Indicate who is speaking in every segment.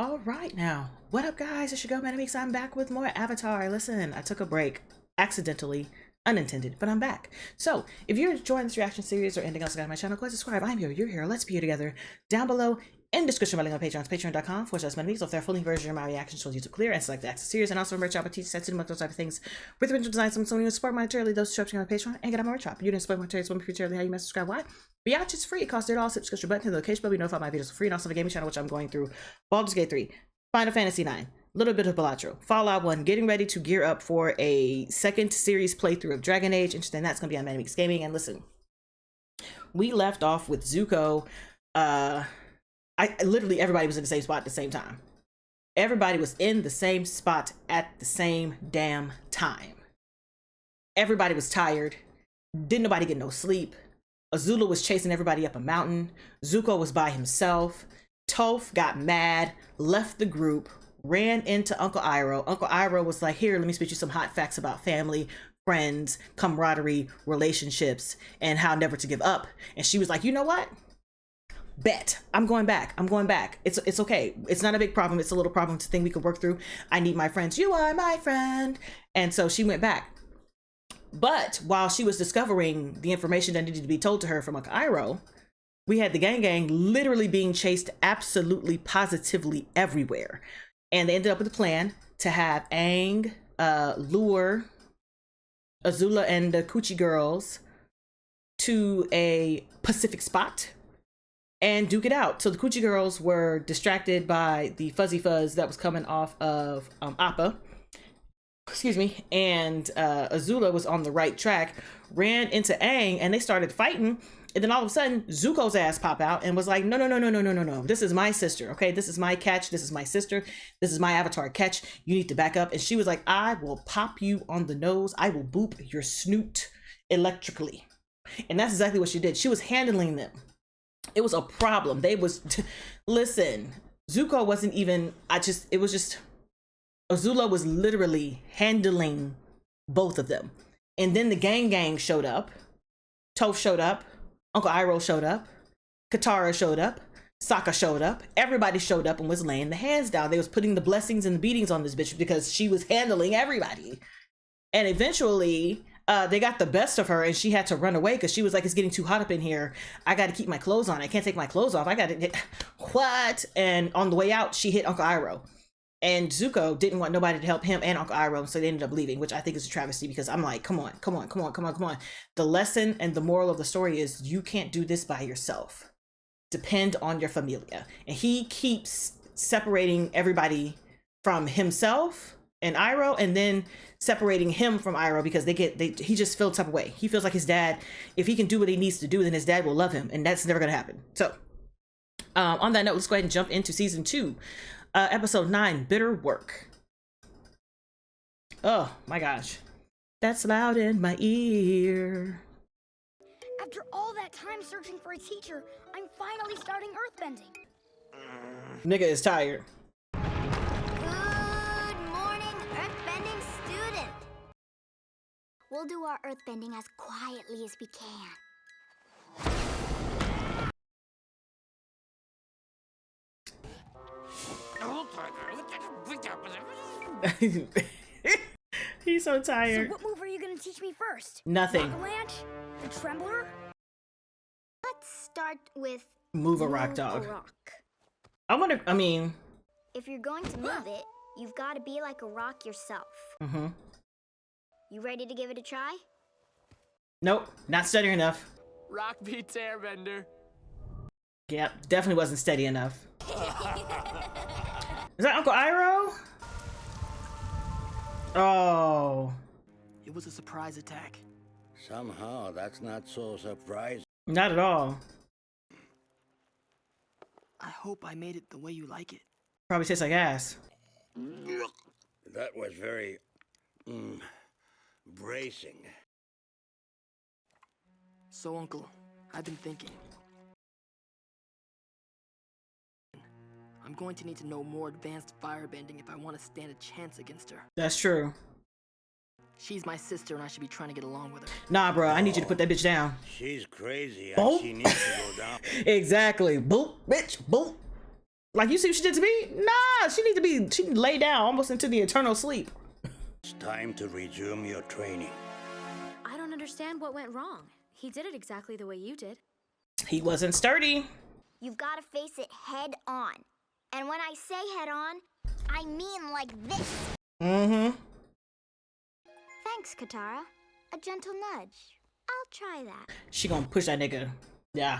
Speaker 1: All right now, what up guys, it's your girl ManicMeeks. I'm back with more Avatar. Listen, I took a break, accidentally, unintended, but I'm back. So, if you're enjoying this reaction series or anything else on my channel, go ahead and subscribe. I'm here, you're here, let's be here together. Down below, in the description, my link on Patreon, patreon.com/ManicMeeks. So if they're fully version of my reactions, shows you to clear and select the access series, and also merch shop, teach sets, those type of things with original designs. So when you support monetarily, those subscribe on Patreon and get on my merch shop. You didn't support monetarily, so monetarily, how you must subscribe, why? But yeah, it's free. It costs $8. Subscription button to the notification bell. Be notified my videos for free, and also the gaming channel, which I'm going through Baldur's Gate 3. Final Fantasy 9, little bit of Balatro, Fallout 1, getting ready to gear up for a second series playthrough of Dragon Age. Interesting, that's gonna be on ManicMeeks Gaming. And listen, we left off with Zuko. Literally everybody was in the same spot at the same time. Everybody was in the same spot at the same damn time. Everybody was tired. Didn't nobody get no sleep. Azula was chasing everybody up a mountain. Zuko was by himself. Toph got mad, left the group, ran into Uncle Iroh. Uncle Iroh was like, here, let me spit you some hot facts about family, friends, camaraderie, relationships, and how never to give up. And she was like, you know what? Bet. I'm going back. I'm going back. It's okay. It's not a big problem. It's a little problem. It's a thing we could work through. I need my friends. You are my friend. And so she went back. But while she was discovering the information that needed to be told to her from Uncle Iroh, we had the gang literally being chased absolutely positively everywhere. And they ended up with a plan to have Aang lure Azula and the Coochie girls to a Pacific spot and duke it out. So the Coochie girls were distracted by the fuzzy fuzz that was coming off of Appa. Excuse me. And Azula was on the right track, ran into Aang, and they started fighting. And then all of a sudden, Zuko's ass pop out and was like, no, no, no, no, no, no, no, no. This is my sister, okay? This is my catch. This is my sister. This is my Avatar catch. You need to back up. And she was like, I will pop you on the nose. I will boop your snoot electrically. And that's exactly what she did. She was handling them. It was a problem. They was, listen, Zuko wasn't even, it was just, Azula was literally handling both of them. And then the gang showed up. Toph showed up. Uncle Iroh showed up, Katara showed up, Sokka showed up, everybody showed up and was laying the hands down. They was putting the blessings and the beatings on this bitch because she was handling everybody. And eventually, they got the best of her and she had to run away because she was like, it's getting too hot up in here. I got to keep my clothes on. I can't take my clothes off. I got to, what? And on the way out, she hit Uncle Iroh. And Zuko didn't want nobody to help him and Uncle Iroh, so they ended up leaving, which I think is a travesty because I'm like, come on, come on, come on, come on, come on. The lesson and the moral of the story is you can't do this by yourself. Depend on your familia. And he keeps separating everybody from himself and Iroh, and then separating him from Iroh because he just feels type of way. He feels like his dad, if he can do what he needs to do, then his dad will love him, and that's never gonna happen. So on that note, let's go ahead and jump into season 2. Episode 9, Bitter Work. Oh my gosh. That's loud in my ear.
Speaker 2: After all that time searching for a teacher, I'm finally starting earthbending.
Speaker 1: Nigga is tired.
Speaker 2: Good morning, earthbending student. We'll do our earthbending as quietly as we can.
Speaker 1: He's so tired.
Speaker 2: So what move are you gonna teach me first?
Speaker 1: Nothing.
Speaker 2: Avalanche? The Trembler? Let's start with
Speaker 1: Move a rock dog.
Speaker 2: A rock.
Speaker 1: I mean,
Speaker 2: if you're going to move it, you've got to be like a rock yourself.
Speaker 1: Mm-hmm.
Speaker 2: You ready to give it a try?
Speaker 1: Nope, not steady enough.
Speaker 3: Rock beats Airbender.
Speaker 1: Yep, definitely wasn't steady enough. Is that Uncle Iroh? Oh.
Speaker 3: It was a surprise attack.
Speaker 4: Somehow, that's not so surprising.
Speaker 1: Not at all.
Speaker 3: I hope I made it the way you like it.
Speaker 1: Probably tastes like ass.
Speaker 4: That was very, bracing.
Speaker 3: So, Uncle, I've been thinking. I'm going to need to know more advanced firebending if I want to stand a chance against her.
Speaker 1: That's true.
Speaker 3: She's my sister and I should be trying to get along with her.
Speaker 1: Nah, bro, I need you to put that bitch down.
Speaker 4: She's crazy
Speaker 1: Boop.
Speaker 4: and she needs to go down.
Speaker 1: Exactly. Boop, bitch, boop. Like, you see what she did to me? Nah, she lay down almost into the eternal sleep.
Speaker 4: It's time to resume your training.
Speaker 5: I don't understand what went wrong. He did it exactly the way you did.
Speaker 1: He wasn't sturdy.
Speaker 2: You've got to face it head on. And when I say head on, I mean like this.
Speaker 1: Mm-hmm.
Speaker 2: Thanks, Katara. A gentle nudge. I'll try that.
Speaker 1: She gonna push that nigga. Yeah.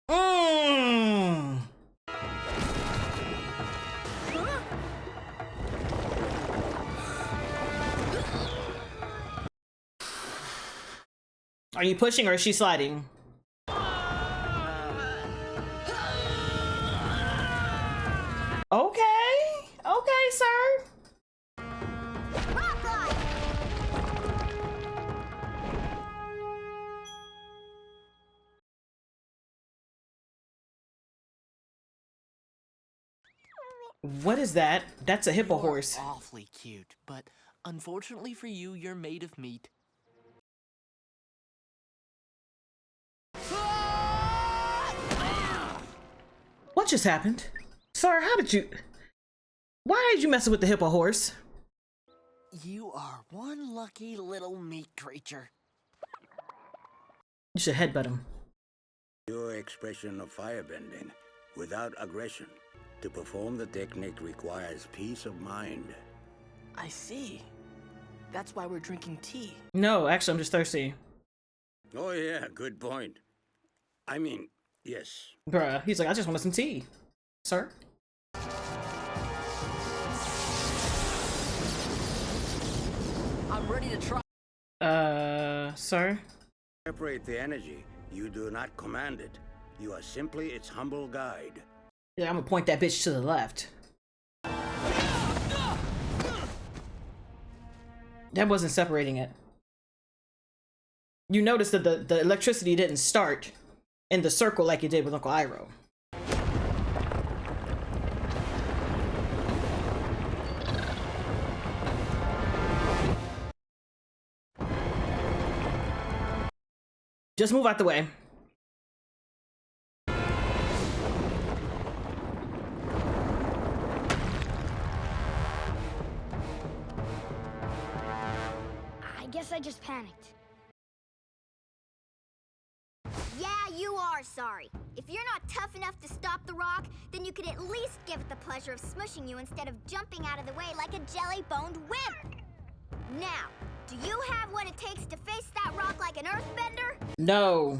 Speaker 1: Mm. Are you pushing or is she sliding? Okay. Okay, sir.
Speaker 2: Rock glide!
Speaker 1: What is that? That's a hippo
Speaker 3: You are
Speaker 1: horse.
Speaker 3: awfully cute, but unfortunately for you, you're made of meat.
Speaker 1: What just happened? Sir, why did you mess with the hippo horse?
Speaker 3: You are one lucky little meat creature.
Speaker 1: You should headbutt him.
Speaker 4: Your expression of firebending without aggression. To perform the technique requires peace of mind.
Speaker 3: I see. That's why we're drinking tea.
Speaker 1: No, actually, I'm just thirsty.
Speaker 4: Oh yeah, good point. I mean, yes.
Speaker 1: Bruh, he's like, I just wanted some tea. Sir?
Speaker 3: I'm ready to try.
Speaker 1: Sir?
Speaker 4: Separate the energy. You do not command it. You are simply its humble guide.
Speaker 1: Yeah, I'm gonna point that bitch to the left. That wasn't separating it. You noticed that the electricity didn't start in the circle like it did with Uncle Iroh. Just move out the way.
Speaker 2: I guess I just panicked. Yeah, you are sorry. If you're not tough enough to stop the rock, then you could at least give it the pleasure of smushing you instead of jumping out of the way like a jelly-boned wimp. Now, do you have what it takes to face that rock like an earthbender?
Speaker 1: No.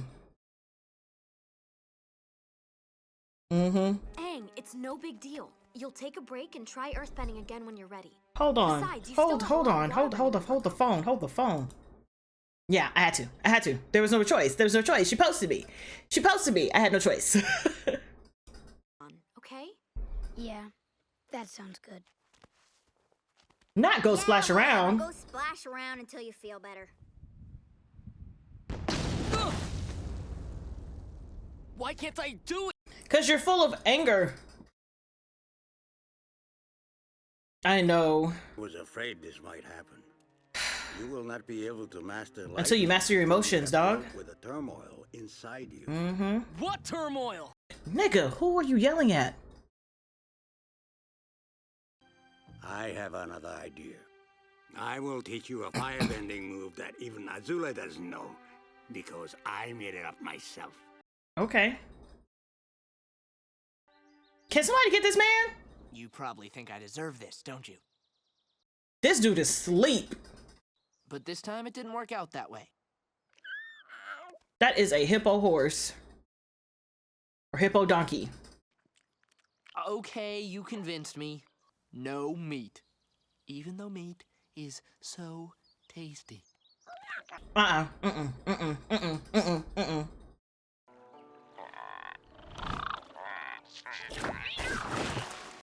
Speaker 1: Mm-hmm.
Speaker 5: Aang, it's no big deal. You'll take a break and try earthbending again when you're ready.
Speaker 1: Hold on.
Speaker 5: Besides, you
Speaker 1: Hold
Speaker 5: still have
Speaker 1: on.
Speaker 5: a lot of
Speaker 1: Hold the phone. Yeah, I had to. There was no choice. She posted me. I had no choice.
Speaker 5: Okay?
Speaker 2: Yeah, that sounds good.
Speaker 1: Not go splash around.
Speaker 2: Go splash around until you feel better.
Speaker 3: Why can't I do it?
Speaker 1: Cause you're full of anger. I know.
Speaker 4: I was afraid this might happen. You will not be able to master life
Speaker 1: Until you master your emotions, dog.
Speaker 4: with the turmoil inside you.
Speaker 1: Mm-hmm.
Speaker 3: What turmoil?
Speaker 1: Nigga, who are you yelling at?
Speaker 4: I have another idea. I will teach you a firebending move that even Azula doesn't know, because I made it up myself.
Speaker 1: Okay. Can somebody get this man?
Speaker 3: You probably think I deserve this, don't you?
Speaker 1: This dude is asleep.
Speaker 3: But this time it didn't work out that way.
Speaker 1: That is a hippo horse. Or hippo donkey.
Speaker 3: Okay, you convinced me. No meat. Even though meat is so tasty.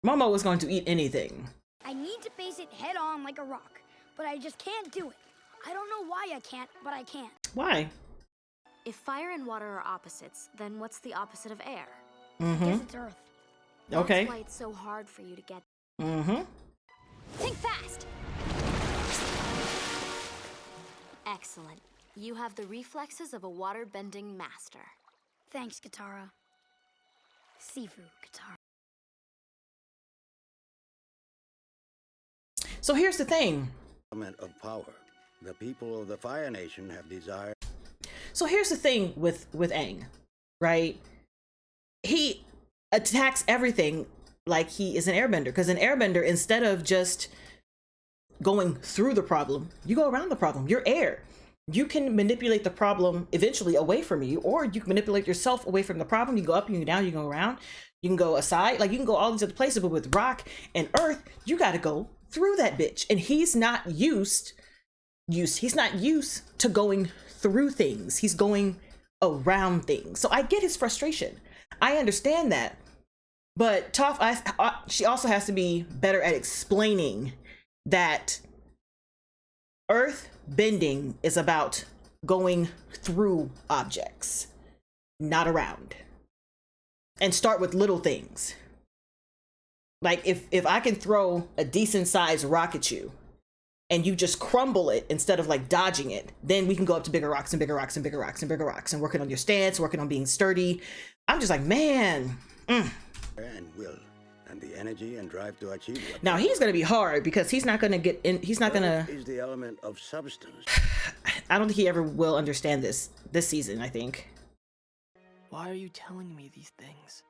Speaker 1: Momo was going to eat anything.
Speaker 6: I need to face it head on like a rock, but I just can't do it. I don't know why I can't, but I can't.
Speaker 1: Why?
Speaker 5: If fire and water are opposites, then what's the opposite of air?
Speaker 6: I guess it's Earth.
Speaker 1: Okay.
Speaker 5: That's why it's so hard for you to get.
Speaker 1: Mm-hmm.
Speaker 5: Think fast! Excellent. You have the reflexes of a water-bending master.
Speaker 6: Thanks, Katara. Sifu, Katara.
Speaker 1: So here's the thing.
Speaker 4: Of power. The people of the Fire Nation have desired.
Speaker 1: So here's the thing with Aang, right? He attacks everything like he is an airbender, because an airbender, instead of just going through the problem, you go around the problem. You're air. You can manipulate the problem eventually away from you, or you can manipulate yourself away from the problem. You go up, you can go down, you can go around, you can go aside, like you can go all these other places. But with rock and earth, you got to go through that bitch. And he's not used to going through things. He's going around things. So I get his frustration. I understand that. But Toph, she also has to be better at explaining that earth bending is about going through objects, not around. And start with little things. Like if I can throw a decent sized rock at you and you just crumble it instead of like dodging it, then we can go up to bigger rocks and bigger rocks and bigger rocks and bigger rocks and working on your stance, working on being sturdy. I'm just like, man.
Speaker 4: And will, and the energy and drive to achieve it.
Speaker 1: Now he's gonna be hard because he's not gonna get in. He's not gonna.
Speaker 4: Is the element of substance.
Speaker 1: I don't think he ever will understand this season. I think.
Speaker 3: Why are you telling me these things?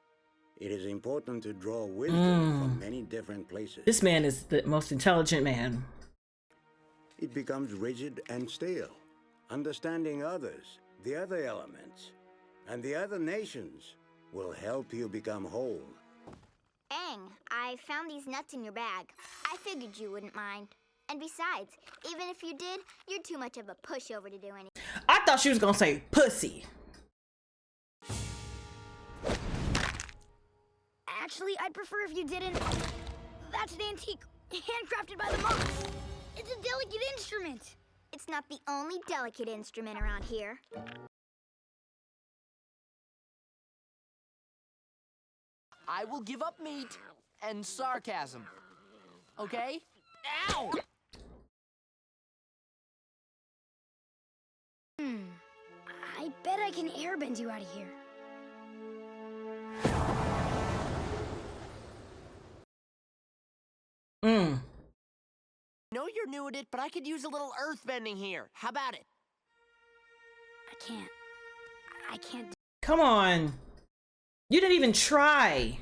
Speaker 4: It is important to draw wisdom from many different places.
Speaker 1: This man is the most intelligent man.
Speaker 4: It becomes rigid and stale. Understanding others, the other elements, and the other nations will help you become whole.
Speaker 2: Aang, I found these nuts in your bag. I figured you wouldn't mind. And besides, even if you did, you're too much of a pushover to do anything.
Speaker 1: I thought she was gonna say pussy.
Speaker 6: Actually, I'd prefer if you didn't. That's an antique, handcrafted by the monks. It's a delicate instrument.
Speaker 2: It's not the only delicate instrument around here.
Speaker 3: I will give up meat and sarcasm. Okay? Ow!
Speaker 6: I bet I can airbend you out of here.
Speaker 3: I know you're new at it, but I could use a little earth bending here. How about it?
Speaker 6: I can't.
Speaker 1: Come on. You didn't even try.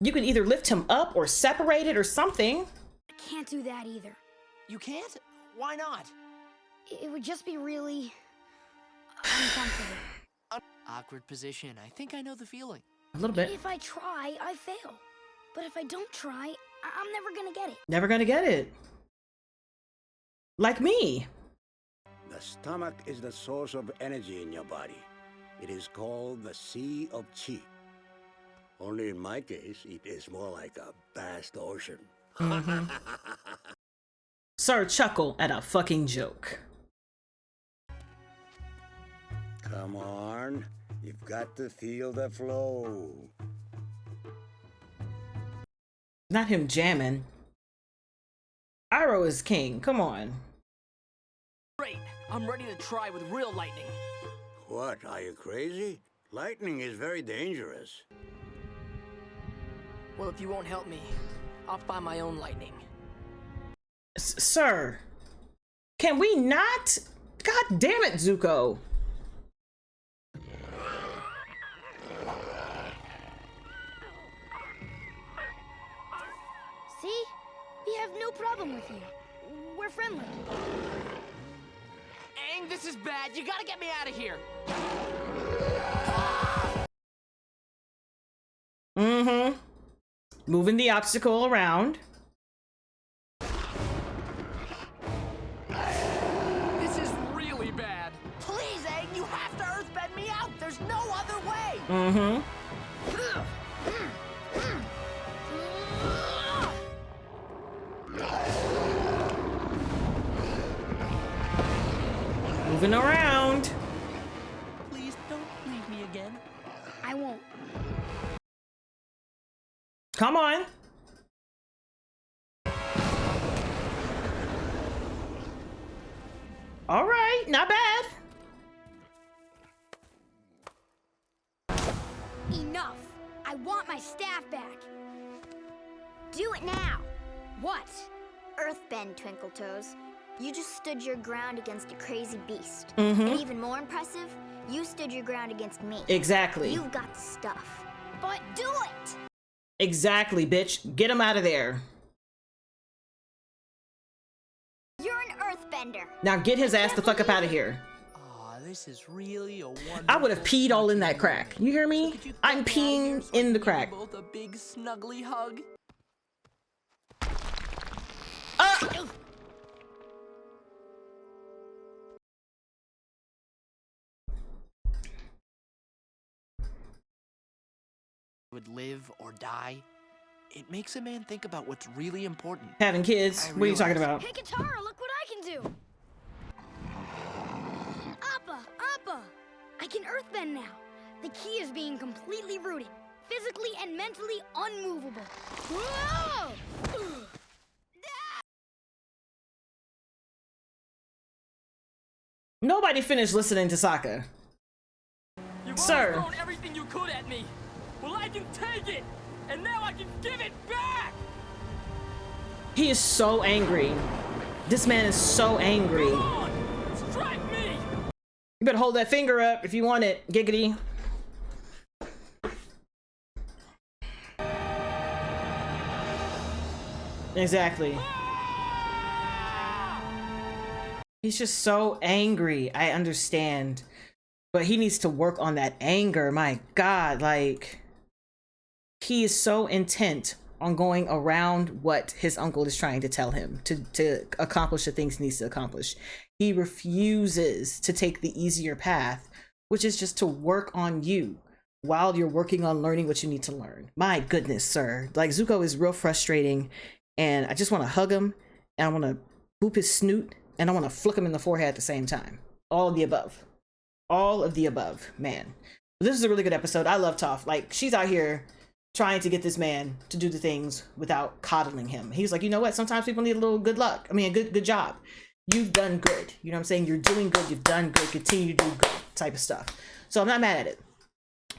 Speaker 1: You can either lift him up or separate it or something.
Speaker 6: I can't do that either.
Speaker 3: You can't? Why not?
Speaker 6: It would just be really uncomfortable.
Speaker 3: Awkward position. I think I know the feeling.
Speaker 1: A little bit.
Speaker 6: If I try, I fail. But if I don't try, I'm never gonna get it.
Speaker 1: Never gonna get it. Like me.
Speaker 4: The stomach is the source of energy in your body. It is called the Sea of Chi. Only in my case, it is more like a vast ocean.
Speaker 1: Sir chuckle at a fucking joke.
Speaker 4: Come on, you've got to feel the flow.
Speaker 1: Not him jamming. Iroh is king. Come on.
Speaker 3: Great. I'm ready to try with real lightning.
Speaker 4: What, are you crazy? Lightning is very dangerous.
Speaker 3: Well, if you won't help me, I'll find my own lightning.
Speaker 1: Sir, can we not? God damn it, Zuko.
Speaker 6: See? We have no problem with you. We're friendly.
Speaker 3: Aang, this is bad. You gotta get me out of here.
Speaker 1: Moving the obstacle around.
Speaker 3: This is really bad. Please, Aang, you have to earthbend me out. There's no other way.
Speaker 1: Moving around.
Speaker 3: Please don't leave me again.
Speaker 6: I won't.
Speaker 1: Come on. All right, not bad.
Speaker 6: Enough. I want my staff back.
Speaker 2: Do it now.
Speaker 6: What?
Speaker 2: Earthbend, Twinkle Toes. You just stood your ground against a crazy beast.
Speaker 1: Mm-hmm.
Speaker 2: And even more impressive, you stood your ground against me.
Speaker 1: Exactly.
Speaker 2: You've got the stuff.
Speaker 6: But
Speaker 2: Do it!
Speaker 1: Exactly, bitch. Get him out of there.
Speaker 2: You're an Earthbender.
Speaker 1: Now get his ass the fuck up out of here.
Speaker 3: Aw, this is really a wonderful...
Speaker 1: I would have peed all in that crack. You hear me?
Speaker 3: Could you
Speaker 1: I'm
Speaker 3: get me out of here
Speaker 1: peeing
Speaker 3: so I
Speaker 1: in
Speaker 3: can
Speaker 1: the
Speaker 3: give you
Speaker 1: crack.
Speaker 3: both a big snuggly hug? Would live or die. It makes a man think about what's really important.
Speaker 1: Having kids? What are you talking about?
Speaker 6: hey, Katara, look what I can do. Appa! I can earthbend now. The key is being completely rooted, physically and mentally unmovable. Whoa!
Speaker 1: Nobody finished listening to Sokka.
Speaker 7: You've
Speaker 1: Sir.
Speaker 7: always thrown everything you could at me. Well, I can take it, and now I can give it back.
Speaker 1: He is so angry. This man is so angry.
Speaker 7: Come on, strike me.
Speaker 1: You better hold that finger up if you want it, giggity. Exactly. He's just so angry. I understand. But he needs to work on that anger. My God, like, he is so intent on going around what his uncle is trying to tell him to accomplish the things he needs to accomplish. He refuses to take the easier path, which is just to work on you while you're working on learning what you need to learn. My goodness, sir. Like, Zuko is real frustrating, and I just want to hug him, and I want to boop his snoot, and I want to flick him in the forehead at the same time. All of the above. All of the above, man. This is a really good episode. I love Toph. Like, she's out here trying to get this man to do the things without coddling him. He's like, you know what? Sometimes people need a little good luck. I mean, a good job. You've done good. You know what I'm saying? You're doing good. You've done good. Continue to do good type of stuff. So I'm not mad at it.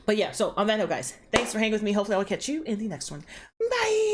Speaker 1: But yeah, so on that note, guys, thanks for hanging with me. Hopefully I'll catch you in the next one. Bye.